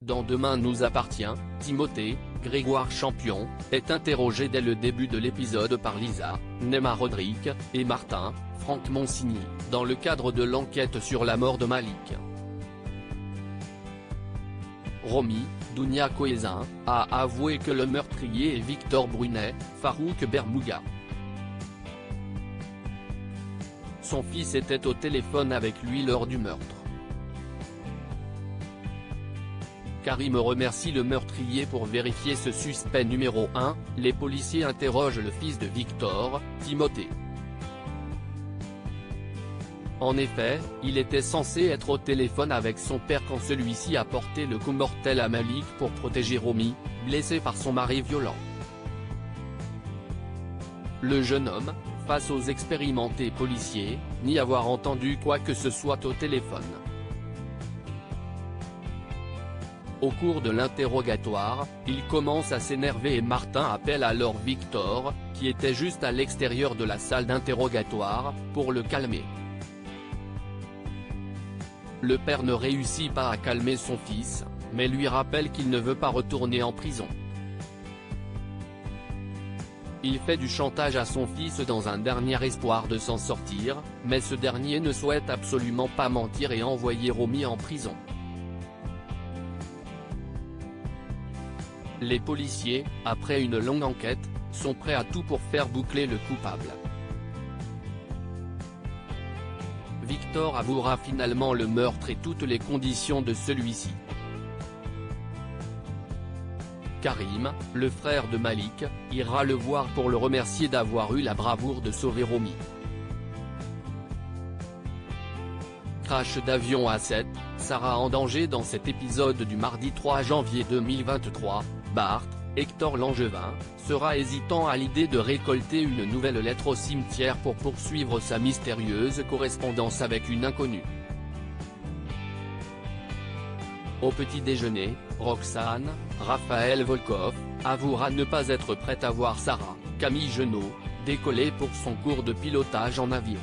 Dans Demain nous appartient, Timothée, Grégoire Champion, est interrogé dès le début de l'épisode par Lisa, Nema Rodrigue, et Martin, Franck Monsigny, dans le cadre de l'enquête sur la mort de Malik. Romy, Dounia Cohézin, a avoué que le meurtrier est Victor Brunet, Farouk Bermouga. Son fils était au téléphone avec lui lors du meurtre. Karim remercie le meurtrier pour vérifier ce suspect numéro 1, les policiers interrogent le fils de Victor, Timothée. En effet, il était censé être au téléphone avec son père quand celui-ci a porté le coup mortel à Malik pour protéger Romy, blessée par son mari violent. Le jeune homme, face aux expérimentés policiers, nie avoir entendu quoi que ce soit au téléphone. Au cours de l'interrogatoire, il commence à s'énerver et Martin appelle alors Victor, qui était juste à l'extérieur de la salle d'interrogatoire, pour le calmer. Le père ne réussit pas à calmer son fils, mais lui rappelle qu'il ne veut pas retourner en prison. Il fait du chantage à son fils dans un dernier espoir de s'en sortir, mais ce dernier ne souhaite absolument pas mentir et envoyer Romy en prison. Les policiers, après une longue enquête, sont prêts à tout pour faire boucler le coupable. Victor avouera finalement le meurtre et toutes les conditions de celui-ci. Karim, le frère de Malik, ira le voir pour le remercier d'avoir eu la bravoure de sauver Romy. Crash d'avion à 7, Sarah en danger dans cet épisode du mardi 3 janvier 2023, Bart, Hector Langevin, sera hésitant à l'idée de récolter une nouvelle lettre au cimetière pour poursuivre sa mystérieuse correspondance avec une inconnue. Au petit déjeuner, Roxane, Raphaël Volkov, avouera ne pas être prête à voir Sarah, Camille Genot, décoller pour son cours de pilotage en avion.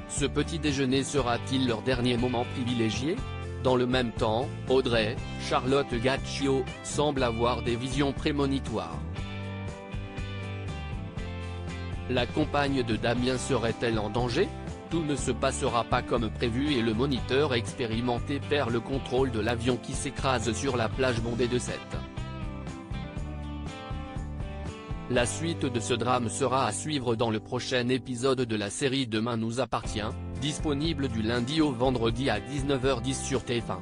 Ce petit déjeuner sera-t-il leur dernier moment privilégié ? Dans le même temps, Audrey, Charlotte Gaccio, semblent avoir des visions prémonitoires. La compagne de Damien serait-elle en danger ? Tout ne se passera pas comme prévu et le moniteur expérimenté perd le contrôle de l'avion qui s'écrase sur la plage bondée de Sète. La suite de ce drame sera à suivre dans le prochain épisode de la série Demain nous appartient, disponible du lundi au vendredi à 19h10 sur TF1.